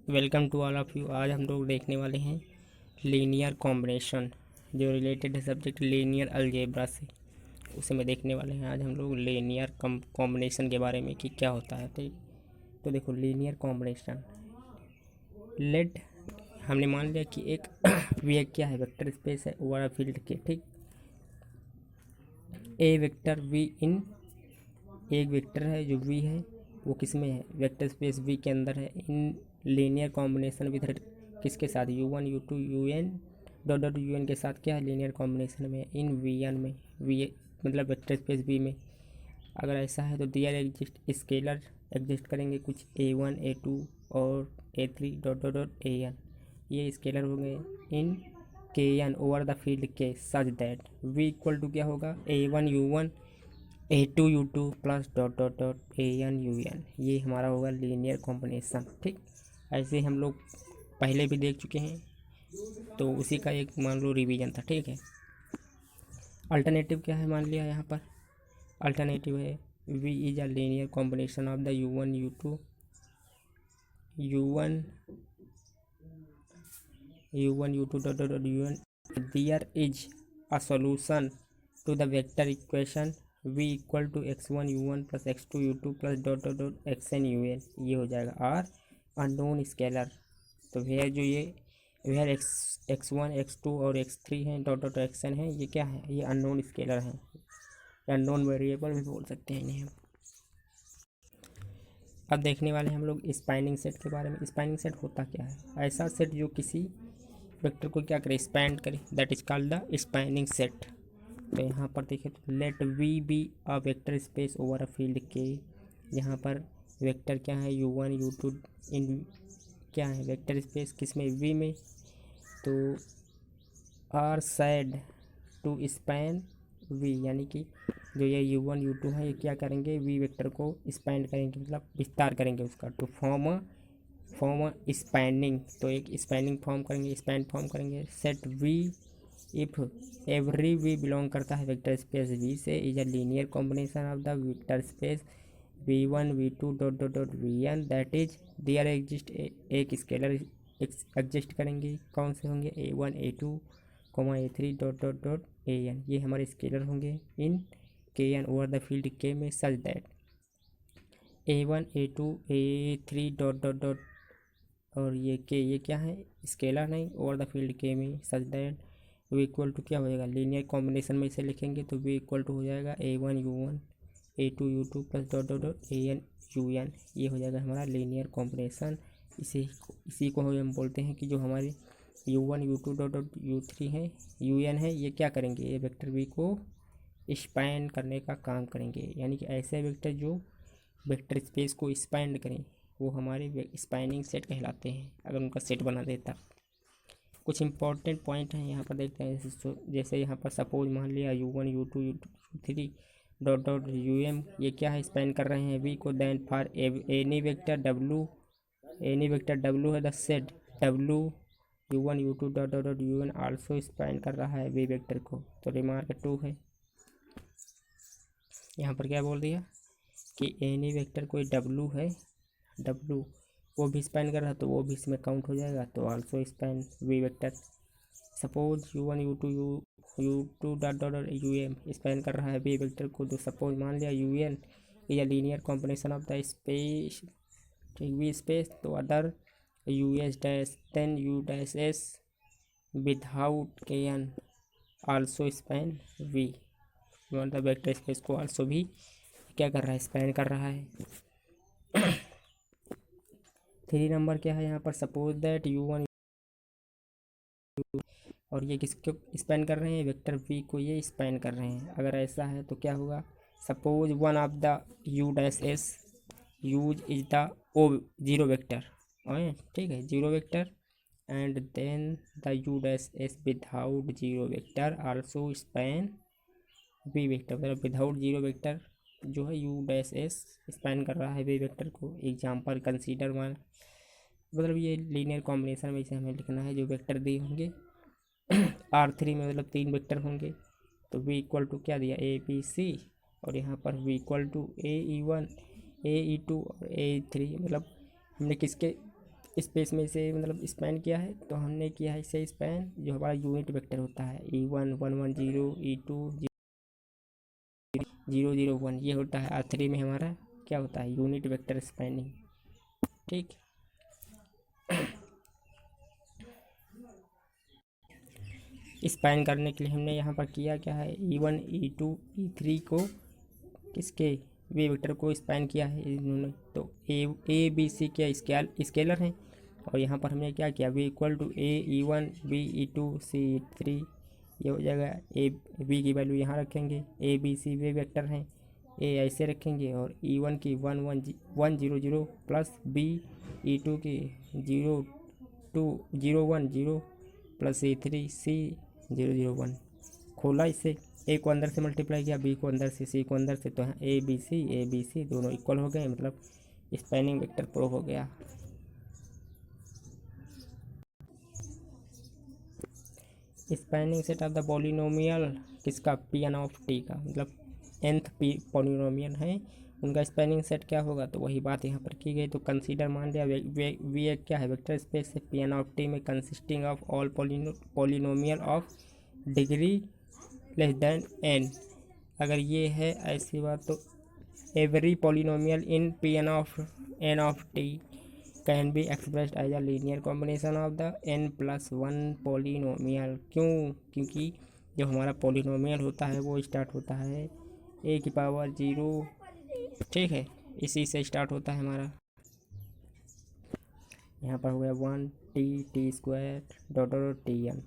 Welcome to all of you. आज हम लोग देखने वाले हैं लीनियर कॉम्बिनेशन, जो रिलेटेड है सब्जेक्ट लीनियर अलजेब्रा से, उसे में देखने वाले हैं। आज हम लोग लीनियर कॉम्बिनेशन के बारे में कि क्या होता है। तो देखो, लीनियर कॉम्बिनेशन, लेट हमने मान लिया कि एक वी क्या है, वेक्टर स्पेस है ओवर फील्ड के, ठीक। ए वेक्टर वी इन, एक वेक्टर है जो वी है, वो किस में है, वेक्टर स्पेस वी के अंदर है। इन लीनियर कॉम्बिनेशन विद किसके साथ, u1 u2 un dot dot un के साथ क्या है, लीनियर कॉम्बिनेशन में इन वी1 में, वी मतलब वेक्टर स्पेस वी में। अगर ऐसा है तो दियर एग्जिस्ट स्केलर एग्जिस्ट करेंगे कुछ a1 a2 और a3 dot dot dot an, ये स्केलर हो गए in kn over the field K such that v equal to क्या होगा, a1 u1 a2 u2 plus dot dot dot an un। ये हमारा होगा लीनियर कॉम्बिनेशन, ठीक। ऐसे हम लोग पहले भी देख चुके हैं, तो उसी का एक मान लो रिवीजन था, ठीक है। अल्टरनेटिव क्या है, मान लिया यहाँ पर अल्टरनेटिव है v is a linear combination of the u1 u2 dot dot dot un। There is a solution to the vector equation v equal to x1 u1 plus x2 u2 plus dot dot dot xn un। ये हो जाएगा are unknown scalar. तो where जो ये where x1 x2 और x3 हैं dot dot xn है, ये क्या है, ये अननोन स्केलर हैं, अननोन वेरिएबल भी बोल सकते हैं इन्हें। अब देखने वाले हैं हम लोग स्पैनिंग सेट के बारे में। स्पैनिंग सेट होता क्या है, ऐसा सेट जो किसी वेक्टर को क्या करे, स्पैन करे, that is called the spanning set. तो यहाँ पर देखिए, तो let V be a vector space over a field K. यहाँ पर वेक्टर क्या है, u1 u2 इन क्या है, वेक्टर स्पेस किस में, वी में। तो are said to span V, यानी कि जो ये u1 u2 है, ये क्या करेंगे, वी वेक्टर को स्पैन करेंगे, मतलब विस्तार करेंगे उसका, टू फॉर्म स्पैनिंग। तो एक स्पैनिंग फॉर्म करेंगे, स्पैन फॉर्म करेंगे। Set V if every V belong करता है वेक्टर स्पेस वी से, is a linear combination of the vector space v1 v2 dot dot dot vn, that is there exist एक scalar exist करेंगे, कौन से होंगे, a1 a2 a3 dot dot dot an। ये हमारे स्केलर होंगे इन kn over the field k में such that a1 a2 a3 dot dot dot, और ये k ये क्या है, स्केलर नहीं, ओवर द फील्ड k में such that v equal to क्या हो जाएगा, लीनियर कॉम्बिनेशन में इसे लिखेंगे तो v इक्वल टू हो जाएगा a1 u1 a2 u2 plus dot dot dot an un। ये हो जाएगा हमारा लीनियर कॉम्बिनेशन। इसी को हम बोलते हैं कि जो हमारे u1 u2 dot dot u3 है un है, ये क्या करेंगे, ये वेक्टर v को स्पैन करने का काम करेंगे। यानी कि ऐसे वेक्टर जो वेक्टर स्पेस को स्पैन करें, वो हमारे स्पैनिंग सेट कहलाते हैं, अगर उनका सेट बना देता। कुछ इंपॉर्टेंट पॉइंट हैं यहाँ पर देखते हैं। जैसे यहाँ पर सपोज मान लिया u1 u2 u3 dot dot um, ये क्या है, स्पैन कर रहे हैं v को। Then for any vector w है the set w u1 u2 dot dot dot un also span कर रहा है v वेक्टर को। तो रिमार्क 2 है, यहाँ पर क्या बोल दिया कि एनी वेक्टर कोई w है, w वो भी स्पैन कर रहा है, तो वो भी इसमें काउंट हो जाएगा, तो also span V vector. Suppose u1 u2 u2 dot dot um span कर रहा है वी वेक्टर को। तो सपोज मान लिया un is a linear combination of the space, ठीक, वी स्पेस, तो other us dash then u dash s without kn also span v, मतलब वेक्टर स्पेस को आल्सो भी क्या कर रहा है, स्पैन कर रहा है। 3 नंबर क्या है यहाँ पर, सपोज दैट u1 और ये किसको स्पैन कर रहे हैं, वेक्टर v को ये स्पैन कर रहे हैं। अगर ऐसा है तो क्या होगा, suppose one of the u dash s u's is the O zero vector, ठीक है, zero vector, and then the u dash s without zero vector also span v vector, मतलब विदाउट जीरो वेक्टर जो है u dash s span कर रहा है v vector को। Example consider one, मतलब ये लीनियर कॉम्बिनेशन में इसे हमें लिखना है, जो वेक्टर दिए होंगे R3 में, मतलब 3 वेक्टर होंगे, तो v इक्वल टू क्या दिया, a b c, और यहाँ पर v equal to a e1 AE2 और AE3, मतलब हमने किसके स्पेस में इसे मतलब स्पैन किया है, तो हमने किया है इसे स्पैन जो हमारा यूनिट वेक्टर होता है E1 110, E2 001, ये होता है। R3 में हमारा क्या होता है, यूनिट वेक्टर स्पैनिंग। ठीक, स्पैन करने के लिए हमने यहाँ पर किया क्या है, E1 E2 E3 को किसके वे वेक्टर को स्पैन किया है इन्होंने। तो A B C क्या स्केलर हैं, और यहाँ पर हमने क्या किया, V equal to A E1 B E2 C E3, ये हो जाएगा। B की वैल्यू यहाँ रखेंगे, ABC वे वेक्टर हैं, A ऐसे रखेंगे, और E1 की 1 1 0 0 प्लस B E2 की 0 प्लस E3 C 0 0 1। खोला इसे, ए को अंदर से मल्टीप्लाई किया, बी को अंदर से, सी को अंदर से, तो यहाँ ए बी सी दोनों इक्वल हो गए, मतलब स्पैनिंग वेक्टर प्रूव हो गया। Spanning set of the polynomial किसका, Pn ऑफ टी का, मतलब nth पॉलिनोमियल है उनका स्पैनिंग सेट क्या होगा, तो वही बात यहाँ पर की गई। तो कंसीडर मान लिया वी एक क्या है, वेक्टर स्पेस है Pn ऑफ टी में consisting of all polynomial of degree less than n। अगर ये है ऐसी बात, तो every polynomial in Pn of n of T can be expressed as a linear combination of the n+1 polynomial. क्योंकि जो हमारा पॉलिनोमियल होता है वो स्टार्ट होता है a⁻0, ठीक है, इसी से स्टार्ट होता है हमारा। यहाँ पर हो गया 1t² Tn,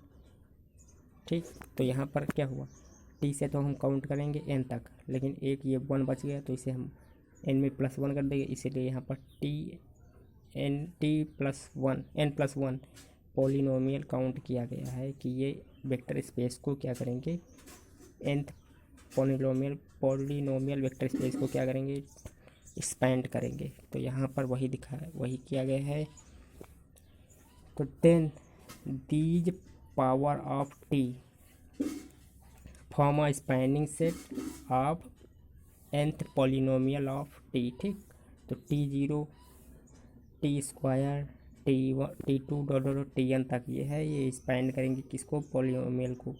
ठीक। तो यहाँ पर क्या हुआ, टी से तो हम काउंट करेंगे n तक, लेकिन एक ये 1 बच गया, तो इसे हम n में +1 कर देंगे, इसीलिए यहाँ पर n+1 पॉलिनोमियल काउंट किया गया है कि ये वेक्टर स्पेस को क्या करेंगे, nth पॉलिनोमियल वेक्टर स्पेस को क्या करेंगे, एक्सपेंड करेंगे। तो यहाँ पर वही दिखा है, वही किया गया है। तो then these power of T form a spanning set of nth polynomial of T, ठीक। तो T0 T² T2 Tn तक ये है, ये स्पैन करेंगे किसको, पॉलिनोमियल को।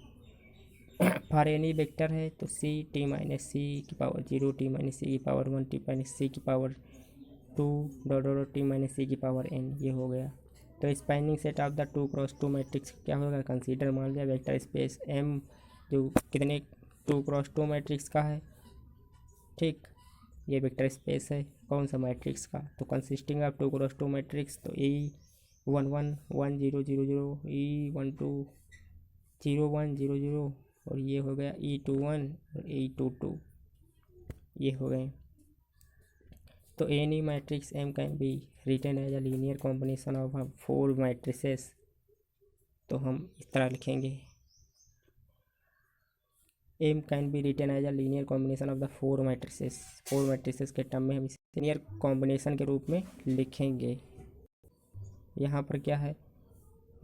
फॉर एनी वेक्टर है तो C T−C⁻0 T−C⁻1 T−C⁻2 T−C⁻n, ये हो गया। तो spanning set of the 2x2 matrix क्या होगा, कंसीडर मान लिया वेक्टर स्पेस M जो कितने 2x2 मैट्रिक्स का है, ठीक। ये वेक्टर स्पेस है कौन सा, मैट्रिक्स का। तो कंसिस्टिंग ऑफ 2x2 मैट्रिक्स, तो E11 1 0 0 0 E12 0 1 0 0, और ये हो गया E21 और E22, ये हो गए। तो any matrix M can be written as a linear combination of 4 matrices. तो हम इस तरह लिखेंगे, M can be written as a linear combination of the 4 matrices. 4 matrices के टर्म में हम इसे लीनियर कॉम्बिनेशन के रूप में लिखेंगे। यहाँ पर क्या है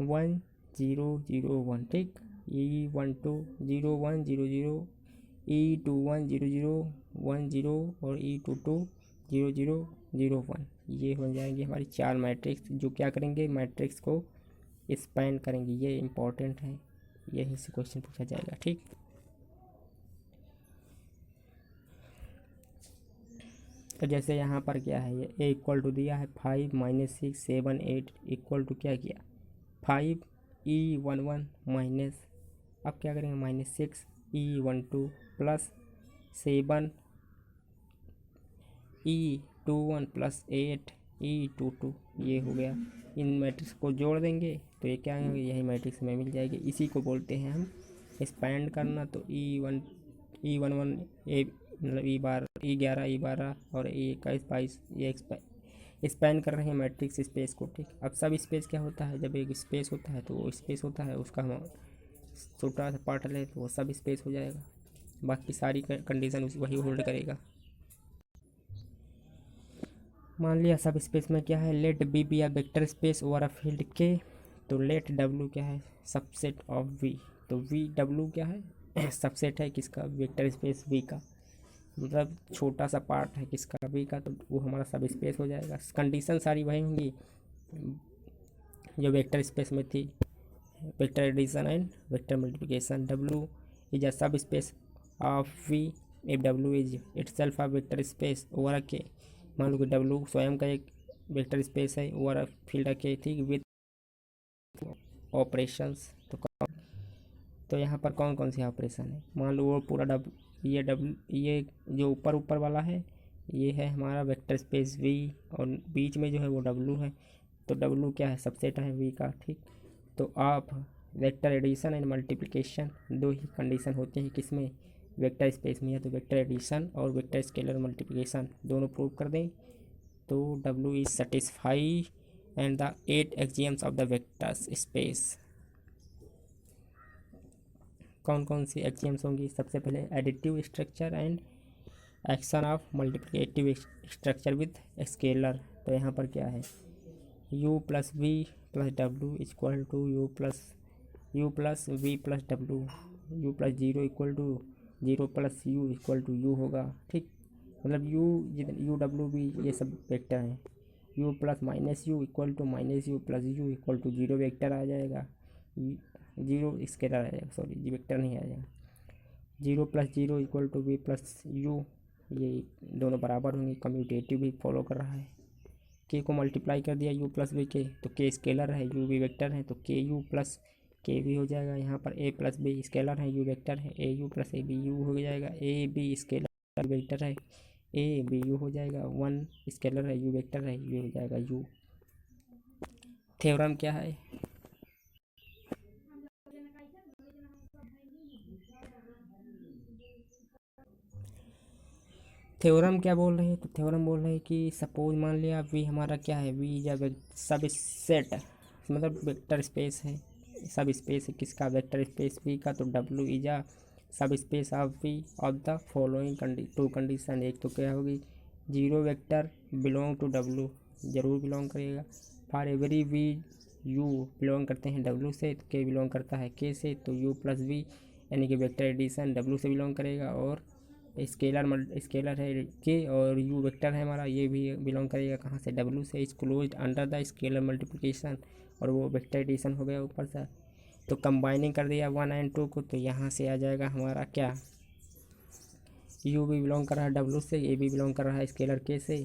1 0 0 1, ठीक। E12 0 1 0 0, E21 0 0 1 0 और E22 0 0 0 1, ये हो जाएंगे हमारी 4 मैट्रिक्स जो क्या करेंगे, मैट्रिक्स को स्पैन करेंगे। ये इम्पोर्टेंट है, यहीं से क्वेश्चन पूछा जाएगा, ठीक। तो जैसे यहाँ पर क्या है, ये A इक्वल टू दिया है 5 -6 7 8 इक्वल टू क्या किया 5 E11 माइनस, अब क्या करेंगे -6 E12 plus 7 E21 plus 8 E22, ये हो गया। इन मैट्रिक्स को जोड़ देंगे तो ये क्या होंगे, यही मैट्रिक्स में मिल जाएगी। इसी को बोलते हैं हम एक्सपैंड करना। तो E11 ए मतलब E11 E12 और E21 22 ये स्पैन कर रहे हैं मैट्रिक्स स्पेस को, ठीक। अब सब स्पेस क्या होता है, जब एक स्पेस होता है तो वो स्पेस होता है, उसका हम छोटा सा पार्ट ले तो वो सब स्पेस हो जाएगा, बाकी सारी कंडीशन वही होल्ड करेगा। मान लिया सब स्पेस में क्या है, let B be a vector space over a field K. तो लेट डब्ल्यू क्या है, सबसेट ऑफ वी। तो वी डब्ल्यू क्या है सबसेट है किसका, वेक्टर स्पेस वी का। मतलब छोटा सा पार्ट है किसका, वी का, तो वो हमारा सब स्पेस हो जाएगा। कंडीशन सारी वही होंगी जो वेक्टर स्पेस में थी, vector addition and vector multiplication. W is a subspace of V if W is itself a vector space over a K। मान लो कि W स्वयं का एक वेक्टर स्पेस है over a field a K, ठीक, विथ ऑपरेशंस। तो यहाँ पर कौन कौन सी ऑपरेशन है, मान लो वो पूरा ये जो ऊपर ऊपर वाला है ये है हमारा वेक्टर स्पेस V, और बीच में जो है वो W है। तो W क्या है, सबसेट है V का, ठीक। तो आप वेक्टर एडिशन एंड मल्टीप्लिकेशन दो ही कंडीशन होते हैं किसमें, वेक्टर स्पेस में, या तो वेक्टर एडिशन और वेक्टर स्केलर मल्टीप्लिकेशन दोनों प्रूव कर दें तो W is satisfy and the 8 axioms of the vector space. कौन कौन सी एक्सियम्स होंगी, सबसे पहले additive structure and action of multiplicative structure with scalar. तो यहाँ पर क्या है, u plus V plus W equal to U plus V plus W, U plus zero equal to zero plus you equal to you होगा, ठीक। मतलब U W we ये सब वेक्टर हैं। U plus minus u equal to minus u plus you equal to zero vector आ जाएगा, zero scalar आ जाएगा, sorry जी vector नहीं आ जाएगा। Zero plus zero equal to V plus U, ये दोनों बराबर होंगे, कम्यूटेटिव भी फॉलो कर रहा है। के को मल्टीप्लाई कर दिया यू प्लस वी के, तो के स्केलर है, यू भी वेक्टर है, तो के यू प्लस के भी हो जाएगा। यहाँ पर ए प्लस बी स्केलर है, यू वेक्टर है, a you plus a b u हो जाएगा। ए बी स्केलर वेक्टर है, ए बी यू हो जाएगा। वन स्केलर है, यू वेक्टर है, यू हो जाएगा यू। थ्योरम क्या है, थ्योरम क्या बोल रहे हैं, तो थ्योरम बोल रहे हैं कि सपोज मान लिया वी हमारा क्या है, वी या सब सेट मतलब वेक्टर स्पेस है, सब स्पेस है किसका, वेक्टर स्पेस वी का। तो W is a subspace of V of the following two condition. एक तो क्या होगी, zero vector belong to W, जरूर बिलोंग करेगा। For every V U belong करते हैं डब्ल्यू से, तो के बिलोंग करता है के से, तो यू प्लस वी यानी कि वेक्टर एडिशन डब्ल्यू से बिलोंग करेगा। और स्केलर है के और यू वेक्टर है हमारा, ये भी बिलोंग करेगा कहाँ से, डब्ल्यू से। Is closed under the scalar multiplication, और वो वेक्टर एडिशन हो गया ऊपर से। तो कंबाइनिंग कर दिया 1 एंड 2 को, तो यहाँ से आ जाएगा हमारा क्या, यू भी बिलोंग कर रहा है डब्ल्यू से, ए भी बिलोंग कर रहा है स्केलर के से,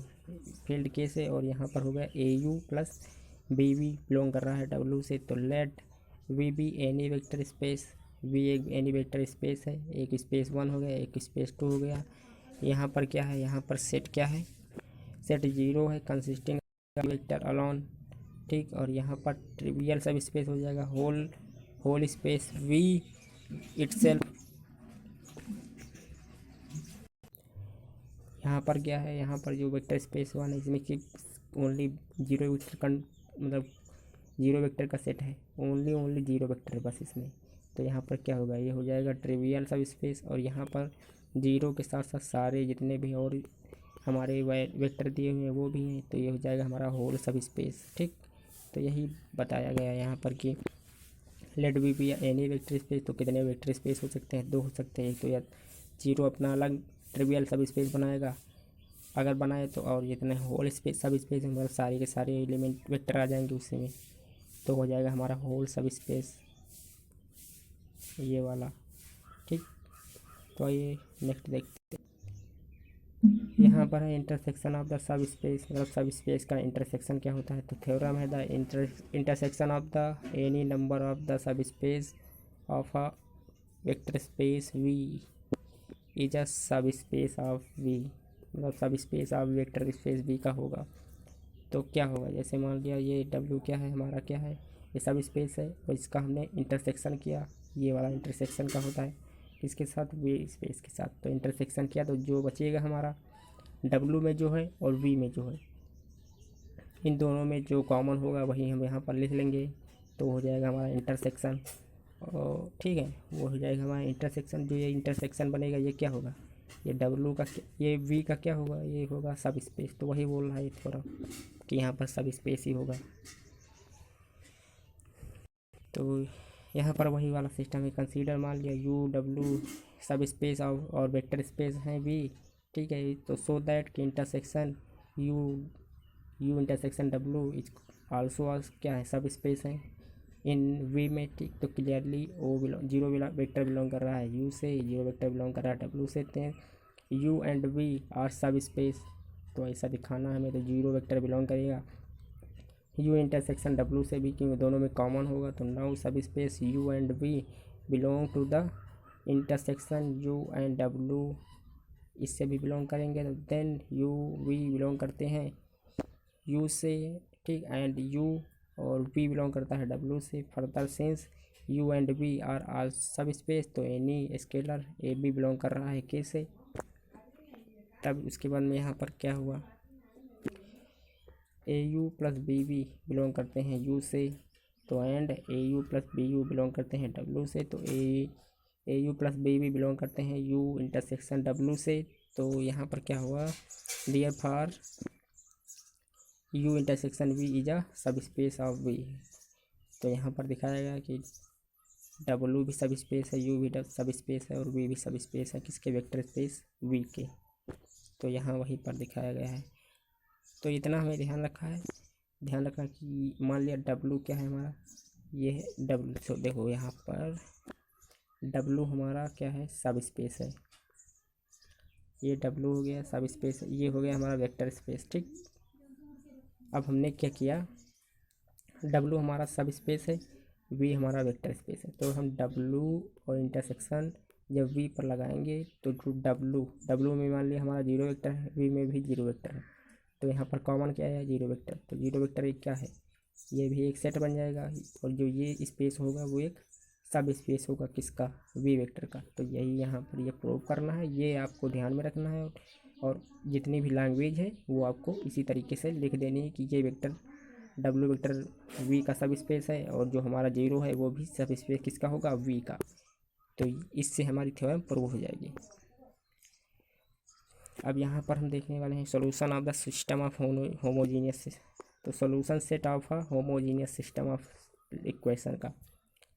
फील्ड के से, और यहाँ पर हो गया ए यू प्लस बी भी बिलोंग कर रहा है डब्ल्यू से। तो let V be any vector space, V एक एनी वेक्टर स्पेस है, एक स्पेस 1 हो गया, एक स्पेस 2 हो गया। यहाँ पर क्या है, यहाँ पर सेट क्या है, सेट जीरो है, कंसिस्टिंग वेक्टर अलोन, ठीक। और यहाँ पर ट्रिवियल सब स्पेस हो जाएगा, होल स्पेस वी इटसेल्फ। यहाँ पर क्या है, यहाँ पर जो वेक्टर स्पेस 1 है इसमें कि ओनली जीरो वेक्टर मतलब जीरो वेक्टर का सेट है, ओनली जीरो वेक्टर बस इसमें। तो यहाँ पर क्या होगा, ये हो जाएगा ट्रिवियल सब स्पेस, और यहाँ पर जीरो के साथ साथ सारे जितने भी और हमारे वेक्टर दिए हुए हैं वो भी हैं, तो ये हो जाएगा हमारा होल सब स्पेस, ठीक। तो यही बताया गया है यहाँ पर कि let V be any vector space. तो कितने वेक्टर स्पेस हो सकते हैं, दो हो सकते हैं। एक तो या जीरो अपना अलग ट्रिवियल सब स्पेस बनाएगा अगर बनाए तो, और जितने होल स्पेस सब स्पेस में मतलब सारे के सारे एलिमेंट वेक्टर आ जाएंगे उसी में, तो हो जाएगा हमारा होल सब स्पेस ये वाला, ठीक। तो आइए नेक्स्ट देखते हैं। यहाँ पर है इंटरसेक्शन ऑफ द सब स्पेस, मतलब सब स्पेस का इंटरसेक्शन क्या होता है। तो थ्योरम है the intersection of the any number of the subspace of a vector space V is a subspace of V, मतलब subspace of vector space V का होगा। तो क्या होगा, जैसे मान लिया ये डब्ल्यू क्या है हमारा, क्या है, ये सब स्पेस है, और इसका हमने इंटरसेक्शन किया, ये वाला इंटरसेक्शन का होता है इसके साथ, वी स्पेस के साथ। तो इंटरसेक्शन किया तो जो बचेगा हमारा डब्ल्यू में जो है और वी में जो है, इन दोनों में जो कॉमन होगा वही हम यहाँ पर लिख लेंगे, तो हो जाएगा हमारा इंटरसेक्शन। और ठीक है, वो हो जाएगा हमारा इंटरसेक्शन। जो ये इंटरसेक्शन बनेगा ये क्या होगा, ये डब्ल्यू का ये वी का क्या होगा, ये होगा सब स्पेस। तो वही बोल रहा है थोड़ा कि यहाँ पर सब स्पेस ही होगा। तो यहाँ पर वही वाला सिस्टम है, कंसीडर मान लिया यू डब्ल्यू सब स्पेस और वेक्टर स्पेस हैं वी, ठीक है। तो सो दैट कि intersection you intersection W is also क्या है, सब स्पेस है इन वी में, ठीक। तो clearly O zero vector belong कर रहा है यू से, जीरो वेक्टर बिलोंग कर रहा है डब्लू से। यू एंड वी आर सब स्पेस, तो ऐसा दिखाना है हमें। तो जीरो वेक्टर बिलोंग करेगा यू इंटरसेक्शन डब्लू से भी, क्योंकि दोनों में कॉमन होगा। तो now subspace U and V belong to the intersection U and W, इससे भी बिलोंग करेंगे। तो देन यू वी बिलोंग करते हैं यू से, ठीक। एंड यू और वी बिलोंग करता है डब्लू से। Further since U and V are all subspace, तो any scalar A B belong कर रहा है के से। तब उसके बाद में यहाँ पर क्या हुआ, a you plus b b belong करते हैं यू से, तो and a you plus b u belong करते हैं डब्लू से। तो a you plus b b belong करते हैं यू इंटरसेक्शन डब्लू से। तो यहाँ पर क्या हुआ, therefore U intersection V is a subspace of V. तो यहाँ पर दिखाया गया कि डब्लू भी सब स्पेस है, यू भी सब स्पेस है और वी भी सब स्पेस है किसके, वेक्टर स्पेस वी के। तो यहाँ वहीं पर दिखाया गया है। तो इतना हमें ध्यान रखना कि मान लिया डब्लू क्या है हमारा, ये है डब्लू। तो देखो यहाँ पर डब्लू हमारा क्या है, सब स्पेस है। ये डब्लू हो गया सब स्पेस, ये हो गया हमारा वेक्टर स्पेस, ठीक। अब हमने क्या किया, डब्लू हमारा सब स्पेस है, वी हमारा वेक्टर स्पेस है। तो हम डब्लू और इंटरसेक्शन जब वी पर लगाएंगे तो जो डब्लू में मान लिया हमारा जीरो वेक्टर है, वी में भी जीरो वेक्टर है। तो यहाँ पर कॉमन क्या है, जीरो वेक्टर। तो जीरो वेक्टर एक क्या है, ये भी एक सेट बन जाएगा। और जो ये स्पेस होगा वो एक सब स्पेस होगा किसका, वी वेक्टर का। तो यही यहाँ पर ये प्रूव करना है, ये आपको ध्यान में रखना है। और जितनी भी लैंग्वेज है वो आपको इसी तरीके से लिख देनी है कि ये वेक्टर डब्लू वेक्टर वी का सब स्पेस है, और जो हमारा जीरो है वो भी सब स्पेस किसका होगा, वी का। तो इससे हमारी थ्योरम प्रूव हो जाएगी। अब यहाँ पर हम देखने वाले हैं solution of the system of homogeneous. तो solution set of a homogeneous system of equation का,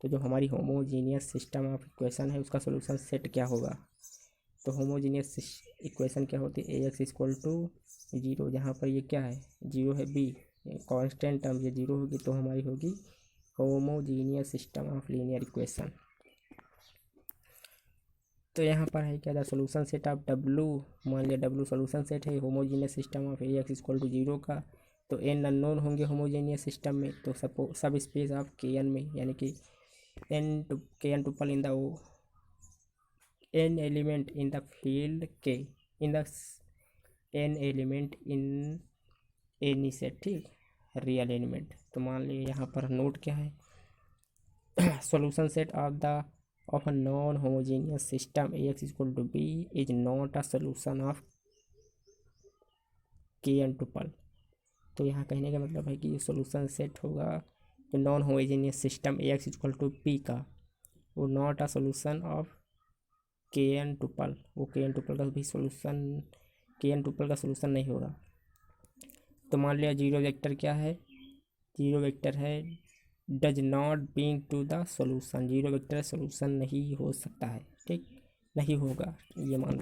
तो जो हमारी होमोजीनियस सिस्टम ऑफ इक्वेशन है उसका सॉल्यूशन सेट क्या होगा। तो होमोजीनियस इक्वेशन क्या होती है, A X equal to zero, जहाँ पर ये क्या है, जीरो है, बी कांस्टेंट टर्म, ये जीरो होगी तो हमारी होगी homogeneous system of linear equation. तो यहाँ पर है क्या, the solution set of W, मान लिया डब्लू सॉल्यूशन सेट है homogeneous system of A X equal to zero का। तो एन अननोन होंगे होमोजीनियस सिस्टम में, तो सब स्पेस ऑफ के एन में, यानी कि के n tuple in the n element in the field K, in the n element in any set, ठीक, रियल एलिमेंट। तो मान लिया यहाँ पर नोट क्या है, solution set of a non-homogeneous system Ax equal to b is not a solution of Kn tuple। तो यहाँ कहने का मतलब है कि ये सॉल्यूशन सेट होगा जो non homogeneous system Ax equal to P का, वो not a solution of Kn tuple, वो Kn टुपल का भी सॉल्यूशन, Kn टुपल का सॉल्यूशन नहीं होगा। तो मान लिया जीरो वेक्टर क्या है, जीरो वेक्टर है does not being to the solution, zero vector solution नहीं हो सकता है, ठीक, नहीं होगा, ये मान